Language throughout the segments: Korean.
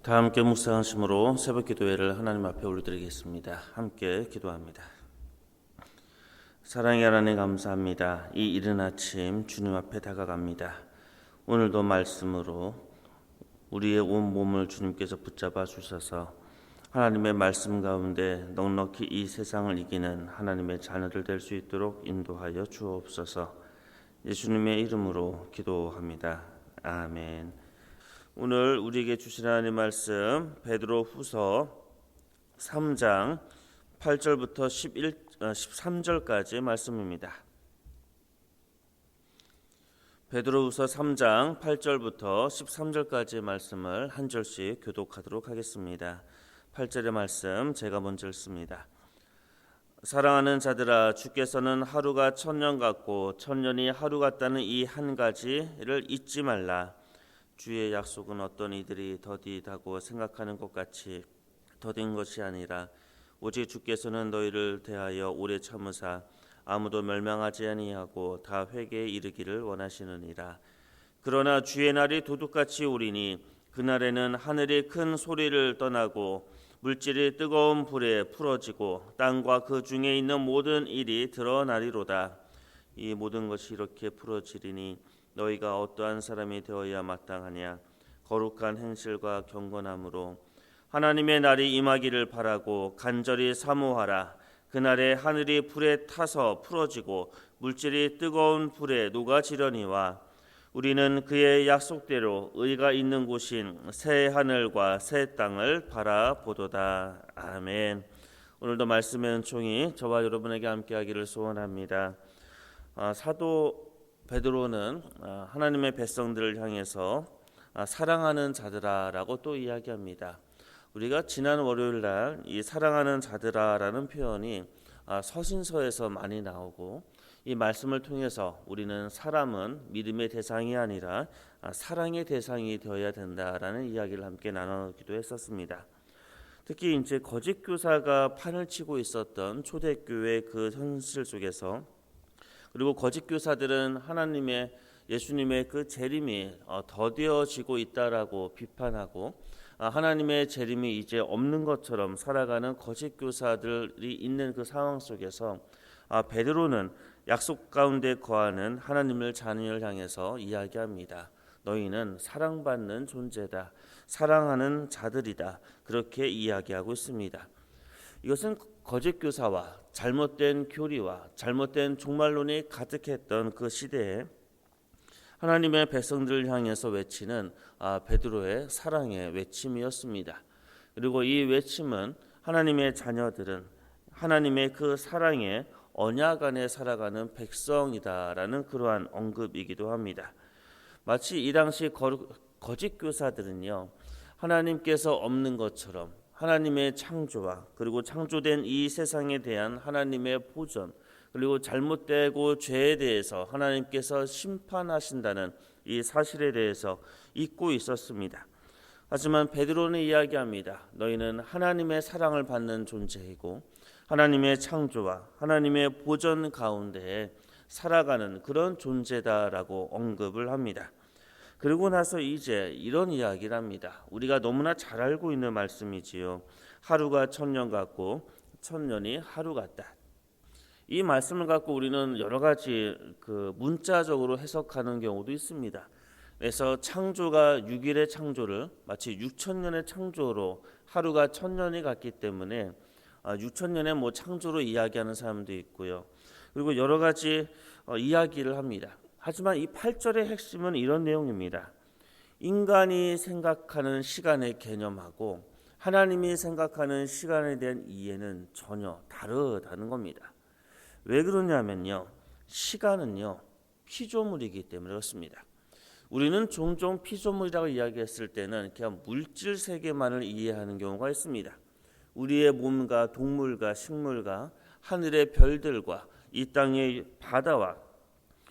다 함께 묵상하심으로 새벽 기도회를 하나님 앞에 올려드리겠습니다. 함께 기도합니다. 사랑의 하나님 감사합니다. 이 이른 아침 주님 앞에 다가갑니다. 오늘도 말씀으로 우리의 온 몸을 주님께서 붙잡아 주셔서 하나님의 말씀 가운데 넉넉히 이 세상을 이기는 하나님의 자녀들 될 수 있도록 인도하여 주옵소서. 예수님의 이름으로 기도합니다. 아멘. 오늘 우리에게 주신 하나님의 말씀 베드로후서 3장 8절부터 13절까지 말씀입니다. 베드로후서 3장 8절부터 13절까지 말씀을 한 절씩 교독하도록 하겠습니다. 8절의 말씀 제가 먼저 읽습니다. 사랑하는 자들아, 주께서는 하루가 천년 같고 천년이 하루 같다는 이 한 가지를 잊지 말라. 주의 약속은 어떤 이들이 더디다고 생각하는 것 같이 더딘 것이 아니라 오직 주께서는 너희를 대하여 오래 참으사 아무도 멸망하지 아니하고 다 회개에 이르기를 원하시느니라. 그러나 주의 날이 도둑같이 오리니 그날에는 하늘이 큰 소리를 떠나고 물질이 뜨거운 불에 풀어지고 땅과 그 중에 있는 모든 일이 드러나리로다. 이 모든 것이 이렇게 풀어지리니 너희가 어떠한 사람이 되어야 마땅하냐. 거룩한 행실과 경건함으로 하나님의 날이 임하기를 바라고 간절히 사모하라. 그날에 하늘이 불에 타서 풀어지고 물질이 뜨거운 불에 녹아지려니와 우리는 그의 약속대로 의가 있는 곳인 새 하늘과 새 땅을 바라보도다. 아멘. 오늘도 말씀의 은총이 저와 여러분에게 함께하기를 소원합니다. 사도 베드로는 하나님의 백성들을 향해서 사랑하는 자들아라고 또 이야기합니다. 우리가 지난 월요일 날 이 사랑하는 자들아라는 표현이 서신서에서 많이 나오고 이 말씀을 통해서 우리는 사람은 믿음의 대상이 아니라 사랑의 대상이 되어야 된다라는 이야기를 함께 나누기도 했었습니다. 특히 이제 거짓 교사가 판을 치고 있었던 초대교회 그 현실 속에서 그리고 거짓 교사들은 예수님의 그 재림이 더디어지고 있다라고 비판하고 하나님의 재림이 이제 없는 것처럼 살아가는 거짓 교사들이 있는 그 상황 속에서 베드로는 약속 가운데 거하는 하나님을 자녀를 향해서 이야기합니다. 너희는 사랑받는 존재다. 사랑하는 자들이다. 그렇게 이야기하고 있습니다. 이것은 거짓 교사와 잘못된 교리와 잘못된 종말론이 가득했던 그 시대에 하나님의 백성들을 향해서 외치는 베드로의 사랑의 외침이었습니다. 그리고 이 외침은 하나님의 자녀들은 하나님의 그 사랑의 언약 안에 살아가는 백성이다라는 그러한 언급이기도 합니다. 마치 이 당시 거짓 교사들은요, 하나님께서 없는 것처럼 하나님의 창조와 그리고 창조된 이 세상에 대한 하나님의 보전, 그리고 잘못되고 죄에 대해서 하나님께서 심판하신다는 이 사실에 대해서 잊고 있었습니다. 하지만 베드로는 이야기합니다. 너희는 하나님의 사랑을 받는 존재이고 하나님의 창조와 하나님의 보전 가운데 살아가는 그런 존재다라고 언급을 합니다. 그리고 나서 이제 이런 이야기를 합니다. 우리가 너무나 잘 알고 있는 말씀이지요. 하루가 천년 같고 천년이 하루 같다. 이 말씀을 갖고 우리는 여러 가지 문자적으로 해석하는 경우도 있습니다. 그래서 창조가 6일의 창조를 마치 6천년의 창조로 하루가 천년이 같기 때문에 6천년의 창조로 이야기하는 사람도 있고요. 그리고 여러 가지 이야기를 합니다. 하지만 이 8절의 핵심은 이런 내용입니다. 인간이 생각하는 시간의 개념하고 하나님이 생각하는 시간에 대한 이해는 전혀 다르다는 겁니다. 왜 그러냐면요. 시간은요. 피조물이기 때문에 그렇습니다. 우리는 종종 피조물이라고 이야기했을 때는 그냥 물질 세계만을 이해하는 경우가 있습니다. 우리의 몸과 동물과 식물과 하늘의 별들과 이 땅의 바다와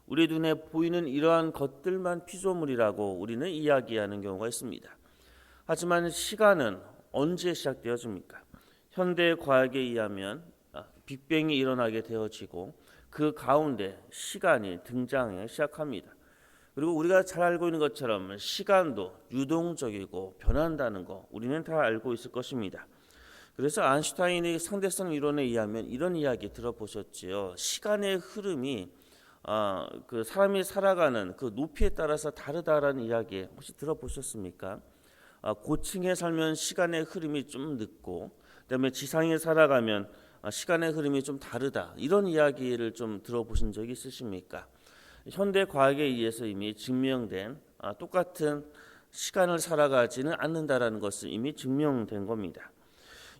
우리 눈에 보이는 이러한 것들만 피조물이라고 우리는 이야기하는 경우가 있습니다. 하지만 시간은 언제 시작되어집니까? 현대 과학에 의하면 빅뱅이 일어나게 되어지고 그 가운데 시간이 등장하기 시작합니다. 그리고 우리가 잘 알고 있는 것처럼 시간도 유동적이고 변한다는 거 우리는 다 알고 있을 것입니다. 그래서 아인슈타인의 상대성 이론에 의하면 이런 이야기 들어보셨지요. 시간의 흐름이 그 사람이 살아가는 그 높이에 따라서 다르다라는 이야기 혹시 들어보셨습니까? 고층에 살면 시간의 흐름이 좀 늦고, 그다음에 지상에 살아가면 시간의 흐름이 좀 다르다. 이런 이야기를 좀 들어보신 적이 있으십니까? 현대 과학에 의해서 이미 증명된 똑같은 시간을 살아가지는 않는다라는 것은 이미 증명된 겁니다.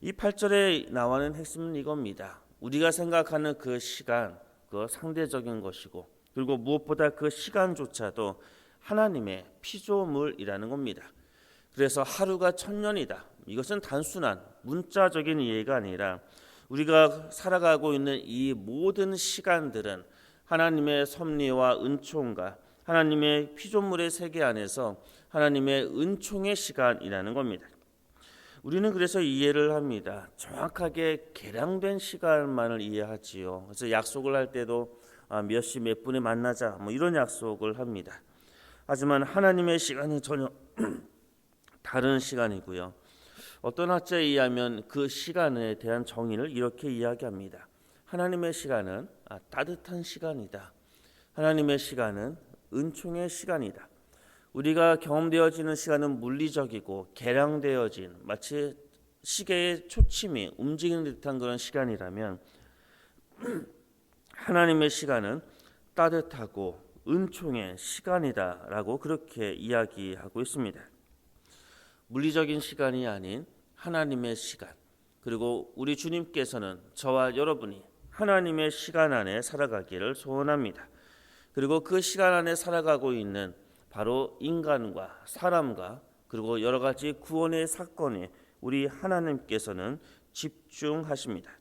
이 8절에 나오는 핵심은 이겁니다. 우리가 생각하는 그 시간, 그 상대적인 것이고, 그리고 무엇보다 그 시간조차도 하나님의 피조물이라는 겁니다. 그래서 하루가 1000년이다. 이것은 단순한 문자적인 이해가 아니라 우리가 살아가고 있는 이 모든 시간들은 하나님의 섭리와 은총과 하나님의 피조물의 세계 안에서 하나님의 은총의 시간이라는 겁니다. 우리는 그래서 이해를 합니다. 정확하게 계량된 시간만을 이해하지요. 그래서 약속을 할 때도 몇 시 몇 분에 만나자 이런 약속을 합니다. 하지만 하나님의 시간은 전혀 다른 시간이고요. 어떤 학자에 의하면 그 시간에 대한 정의를 이렇게 이야기합니다. 하나님의 시간은 따뜻한 시간이다. 하나님의 시간은 은총의 시간이다. 우리가 경험되어지는 시간은 물리적이고 계량되어진 마치 시계의 초침이 움직이는 듯한 그런 시간이라면 하나님의 시간은 따뜻하고 은총의 시간이다라고 그렇게 이야기하고 있습니다. 물리적인 시간이 아닌 하나님의 시간, 그리고 우리 주님께서는 저와 여러분이 하나님의 시간 안에 살아가기를 소원합니다. 그리고 그 시간 안에 살아가고 있는 바로 인간과 사람과 그리고 여러 가지 구원의 사건에 우리 하나님께서는 집중하십니다.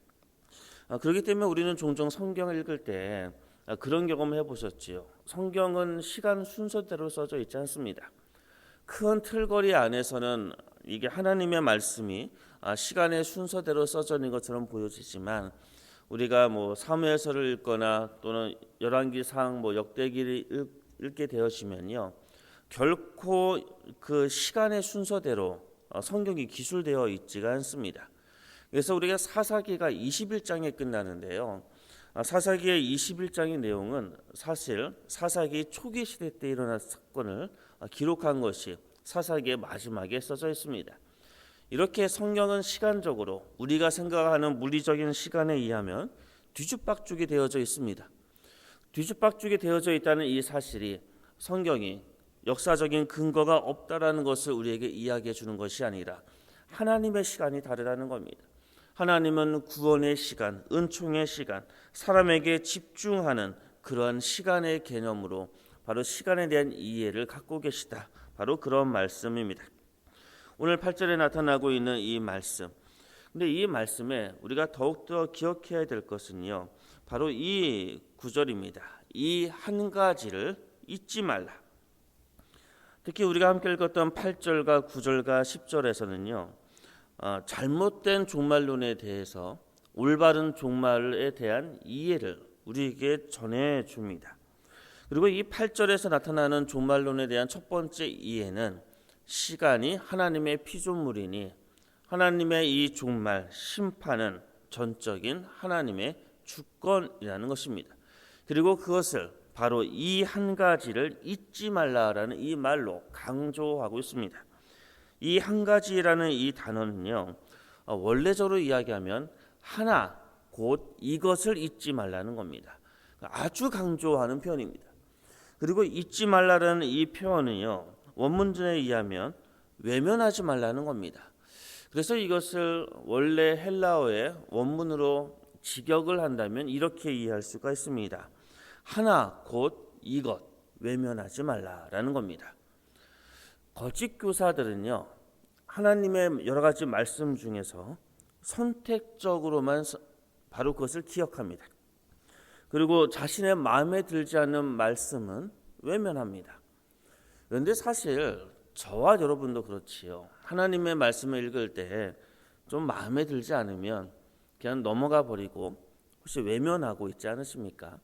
그렇기 때문에 우리는 종종 성경을 읽을 때 그런 경험을 해보셨지요. 성경은 시간 순서대로 써져 있지 않습니다. 큰 틀거리 안에서는 이게 하나님의 말씀이 시간의 순서대로 써져 있는 것처럼 보여지지만 우리가 사무엘서를 읽거나 또는 열왕기상 역대기를 읽게 되어지면요, 결코 그 시간의 순서대로 성경이 기술되어 있지가 않습니다. 그래서 우리가 사사기가 21장에 끝나는데요. 사사기의 21장의 내용은 사실 사사기 초기 시대 때 일어난 사건을 기록한 것이 사사기의 마지막에 써져 있습니다. 이렇게 성경은 시간적으로 우리가 생각하는 물리적인 시간에 의하면 뒤죽박죽이 되어져 있습니다. 뒤죽박죽이 되어져 있다는 이 사실이 성경이 역사적인 근거가 없다라는 것을 우리에게 이야기해 주는 것이 아니라 하나님의 시간이 다르다는 겁니다. 하나님은 구원의 시간, 은총의 시간, 사람에게 집중하는 그러한 시간의 개념으로 바로 시간에 대한 이해를 갖고 계시다. 바로 그런 말씀입니다. 오늘 8절에 나타나고 있는 이 말씀. 근데 이 말씀에 우리가 더욱더 기억해야 될 것은요, 바로 이 구절입니다. 이 한 가지를 잊지 말라. 특히 우리가 함께 읽었던 8절과 9절과 10절에서는요, 잘못된 종말론에 대해서 올바른 종말에 대한 이해를 우리에게 전해줍니다. 그리고 이 8절에서 나타나는 종말론에 대한 첫 번째 이해는 시간이 하나님의 피조물이니 하나님의 이 종말 심판은 전적인 하나님의 주권이라는 것입니다. 그리고 그것을 바로 이 한 가지를 잊지 말라라는 이 말로 강조하고 있습니다. 이 한 가지라는 이 단어는요, 원래적으로 이야기하면 하나 곧 이것을 잊지 말라는 겁니다. 아주 강조하는 표현입니다. 그리고 잊지 말라는 이 표현은요, 원문전에 의하면 외면하지 말라는 겁니다. 그래서 이것을 원래 헬라어의 원문으로 직역을 한다면 이렇게 이해할 수가 있습니다. 하나 곧 이것 외면하지 말라라는 겁니다. 거짓 교사들은요, 하나님의 여러 가지 말씀 중에서 선택적으로만 바로 그것을 기억합니다. 그리고 자신의 마음에 들지 않는 말씀은 외면합니다. 그런데 사실 저와 여러분도 그렇지요. 하나님의 말씀을 읽을 때 좀 마음에 들지 않으면 그냥 넘어가 버리고 혹시 외면하고 있지 않으십니까?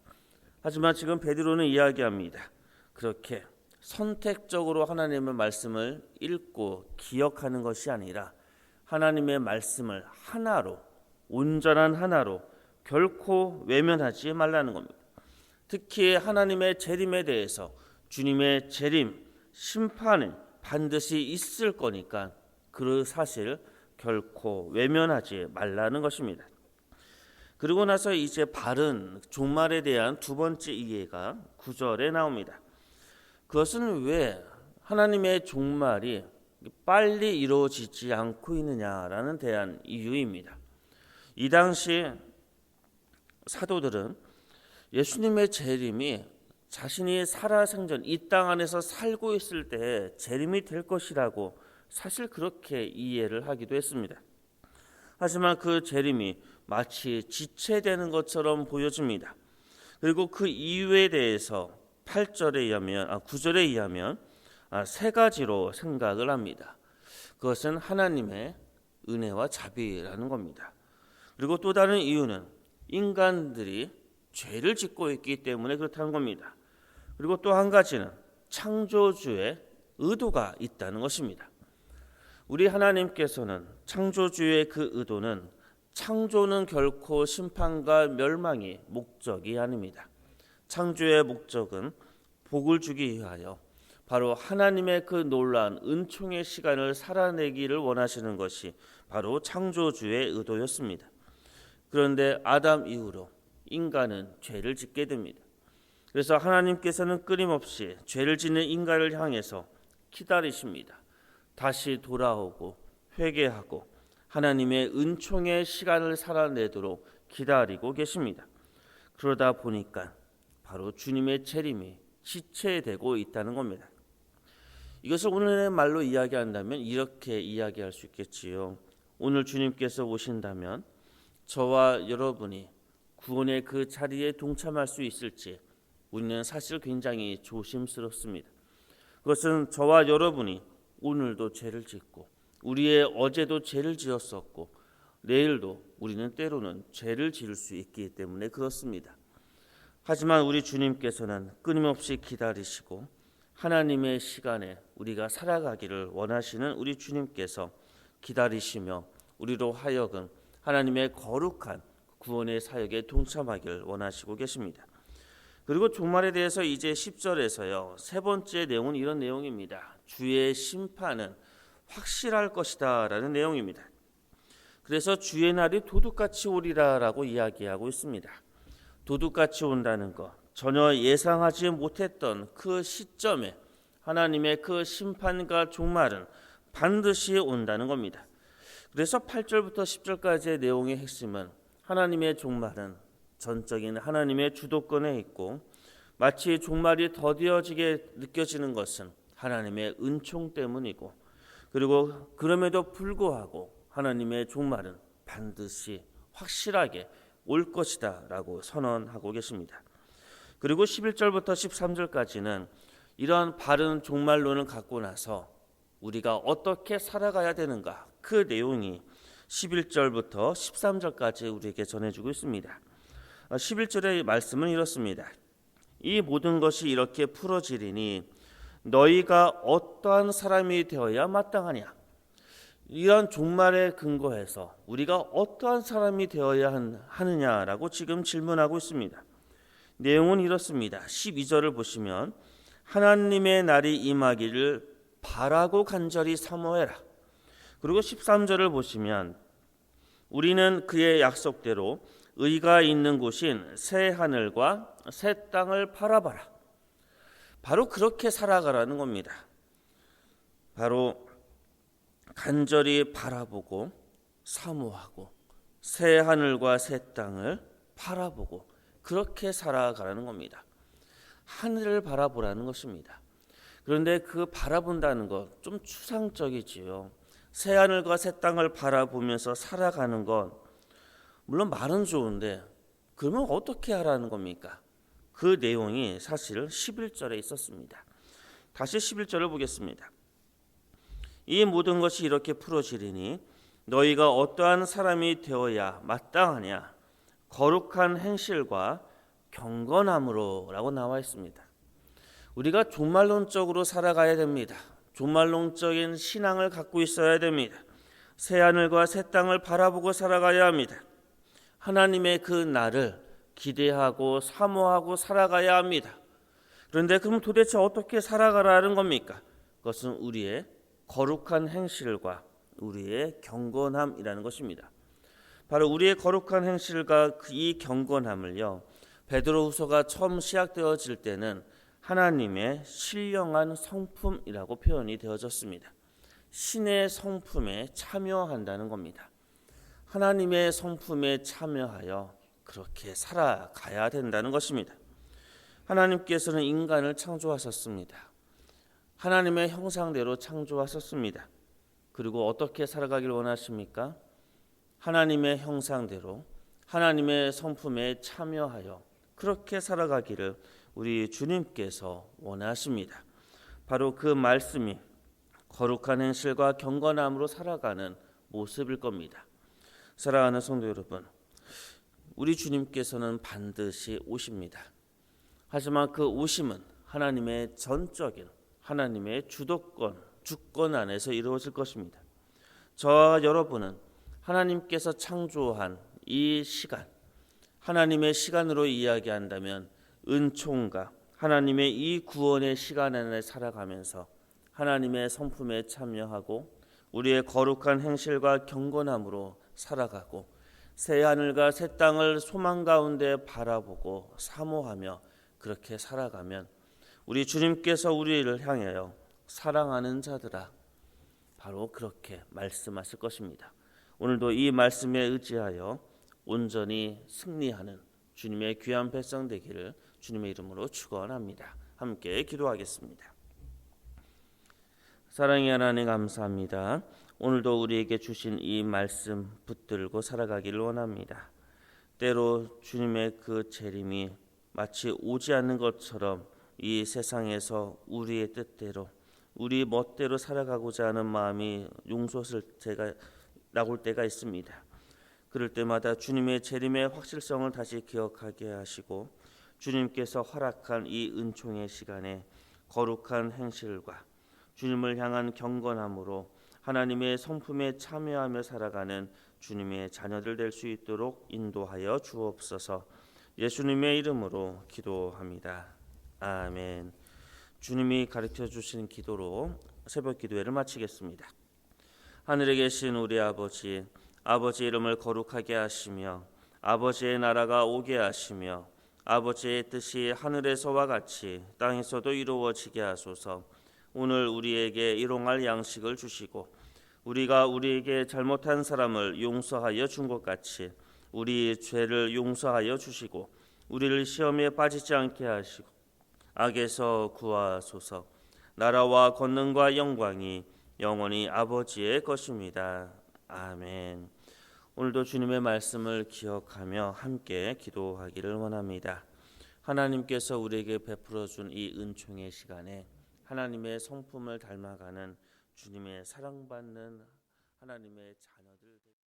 하지만 지금 베드로는 이야기합니다. 그렇게 선택적으로 하나님의 말씀을 읽고 기억하는 것이 아니라 하나님의 말씀을 하나로, 온전한 하나로 결코 외면하지 말라는 겁니다. 특히 하나님의 재림에 대해서 주님의 재림, 심판은 반드시 있을 거니까 그 사실 결코 외면하지 말라는 것입니다. 그리고 나서 이제 바른 종말에 대한 두 번째 이해가 9절에 나옵니다. 그것은 왜 하나님의 종말이 빨리 이루어지지 않고 있느냐라는 대한 이유입니다. 이 당시 사도들은 예수님의 재림이 자신이 살아생전 이 땅 안에서 살고 있을 때 재림이 될 것이라고 사실 그렇게 이해를 하기도 했습니다. 하지만 그 재림이 마치 지체되는 것처럼 보여집니다. 그리고 그 이유에 대해서 9절에 의하면 세 가지로 생각을 합니다. 그것은 하나님의 은혜와 자비라는 겁니다. 그리고 또 다른 이유는 인간들이 죄를 짓고 있기 때문에 그렇다는 겁니다. 그리고 또 한 가지는 창조주의 의도가 있다는 것입니다. 우리 하나님께서는 창조주의 그 의도는 창조는 결코 심판과 멸망이 목적이 아닙니다. 창조의 목적은 복을 주기 위하여 바로 하나님의 그 놀라운 은총의 시간을 살아내기를 원하시는 것이 바로 창조주의 의도였습니다. 그런데 아담 이후로 인간은 죄를 짓게 됩니다. 그래서 하나님께서는 끊임없이 죄를 짓는 인간을 향해서 기다리십니다. 다시 돌아오고 회개하고 하나님의 은총의 시간을 살아내도록 기다리고 계십니다. 그러다 보니까 바로 주님의 재림이 지체되고 있다는 겁니다. 이것을 오늘의 말로 이야기한다면 이렇게 이야기할 수 있겠지요. 오늘 주님께서 오신다면 저와 여러분이 구원의 그 자리에 동참할 수 있을지 우리는 사실 굉장히 조심스럽습니다. 그것은 저와 여러분이 오늘도 죄를 짓고 우리의 어제도 죄를 지었었고 내일도 우리는 때로는 죄를 지을 수 있기 때문에 그렇습니다. 하지만 우리 주님께서는 끊임없이 기다리시고 하나님의 시간에 우리가 살아가기를 원하시는 우리 주님께서 기다리시며 우리로 하여금 하나님의 거룩한 구원의 사역에 동참하길 원하시고 계십니다. 그리고 종말에 대해서 이제 10절에서요. 세 번째 내용은 이런 내용입니다. 주의 심판은 확실할 것이다 라는 내용입니다. 그래서 주의 날이 도둑같이 오리라라고 이야기하고 있습니다. 도둑같이 온다는 것, 전혀 예상하지 못했던 그 시점에 하나님의 그 심판과 종말은 반드시 온다는 겁니다. 그래서 8절부터 10절까지의 내용의 핵심은 하나님의 종말은 전적인 하나님의 주도권에 있고 마치 종말이 더디어지게 느껴지는 것은 하나님의 은총 때문이고 그리고 그럼에도 불구하고 하나님의 종말은 반드시 확실하게 올 것이다 라고 선언하고 계십니다. 그리고 11절부터 13절까지는 이러한 바른 종말론을 갖고 나서 우리가 어떻게 살아가야 되는가 그 내용이 11절부터 13절까지 우리에게 전해주고 있습니다. 11절의 말씀은 이렇습니다. 이 모든 것이 이렇게 풀어지리니 너희가 어떠한 사람이 되어야 마땅하냐. 이런 종말에 근거해서 우리가 어떠한 사람이 되어야 하느냐라고 지금 질문하고 있습니다. 내용은 이렇습니다. 12절을 보시면 하나님의 날이 임하기를 바라고 간절히 사모해라. 그리고 13절을 보시면 우리는 그의 약속대로 의가 있는 곳인 새 하늘과 새 땅을 바라봐라. 바로 그렇게 살아가라는 겁니다. 바로 간절히 바라보고 사모하고 새 하늘과 새 땅을 바라보고 그렇게 살아가라는 겁니다. 하늘을 바라보라는 것입니다. 그런데 그 바라본다는 것 좀 추상적이지요. 새 하늘과 새 땅을 바라보면서 살아가는 것 물론 말은 좋은데 그러면 어떻게 하라는 겁니까? 그 내용이 사실 11절에 있었습니다. 다시 11절을 보겠습니다. 이 모든 것이 이렇게 풀어지리니 너희가 어떠한 사람이 되어야 마땅하냐 거룩한 행실과 경건함으로 라고 나와 있습니다. 우리가 종말론적으로 살아가야 됩니다. 종말론적인 신앙을 갖고 있어야 됩니다. 새 하늘과 새 땅을 바라보고 살아가야 합니다. 하나님의 그 날을 기대하고 사모하고 살아가야 합니다. 그런데 그럼 도대체 어떻게 살아가라는 겁니까? 그것은 우리의 거룩한 행실과 우리의 경건함이라는 것입니다. 바로 우리의 거룩한 행실과 이 경건함을요, 베드로후서가 처음 시작되어질 때는 하나님의 신령한 성품이라고 표현이 되어졌습니다. 신의 성품에 참여한다는 겁니다. 하나님의 성품에 참여하여 그렇게 살아가야 된다는 것입니다. 하나님께서는 인간을 창조하셨습니다. 하나님의 형상대로 창조하셨습니다. 그리고 어떻게 살아가길 원하십니까? 하나님의 형상대로 하나님의 성품에 참여하여 그렇게 살아가기를 우리 주님께서 원하십니다. 바로 그 말씀이 거룩한 행실과 경건함으로 살아가는 모습일 겁니다. 사랑하는 성도 여러분, 우리 주님께서는 반드시 오십니다. 하지만 그 오심은 하나님의 전적인 하나님의 주권 안에서 이루어질 것입니다. 저와 여러분은 하나님께서 창조한 이 시간, 하나님의 시간으로 이야기한다면 은총과 하나님의 이 구원의 시간 안에 살아가면서 하나님의 성품에 참여하고 우리의 거룩한 행실과 경건함으로 살아가고 새 하늘과 새 땅을 소망 가운데 바라보고 사모하며 그렇게 살아가면 우리 주님께서 우리를 향하여 사랑하는 자들아, 바로 그렇게 말씀하실 것입니다. 오늘도 이 말씀에 의지하여 온전히 승리하는 주님의 귀한 백성 되기를 주님의 이름으로 축원합니다. 함께 기도하겠습니다. 사랑의 하나님 감사합니다. 오늘도 우리에게 주신 이 말씀 붙들고 살아가기를 원합니다. 때로 주님의 그 재림이 마치 오지 않는 것처럼 이 세상에서 우리의 뜻대로 우리 멋대로 살아가고자 하는 마음이 용솟을 때가 나올 때가 있습니다. 그럴 때마다 주님의 재림의 확실성을 다시 기억하게 하시고 주님께서 허락한 이 은총의 시간에 거룩한 행실과 주님을 향한 경건함으로 하나님의 성품에 참여하며 살아가는 주님의 자녀들 될 수 있도록 인도하여 주옵소서. 예수님의 이름으로 기도합니다. 아멘. 주님이 가르쳐 주신 기도로 새벽 기도회를 마치겠습니다. 하늘에 계신 우리 아버지, 아버지 이름을 거룩하게 하시며 아버지의 나라가 오게 하시며 아버지의 뜻이 하늘에서와 같이 땅에서도 이루어지게 하소서. 오늘 우리에게 일용할 양식을 주시고 우리가 우리에게 잘못한 사람을 용서하여 준 것 같이 우리 죄를 용서하여 주시고 우리를 시험에 빠지지 않게 하시고 악에서 구하소서. 나라와 권능과 영광이 영원히 아버지의 것입니다. 아멘. 오늘도 주님의 말씀을 기억하며 함께 기도하기를 원합니다. 하나님께서 우리에게 베풀어 준 이 은총의 시간에 하나님의 성품을 닮아가는 주님의 사랑받는 하나님의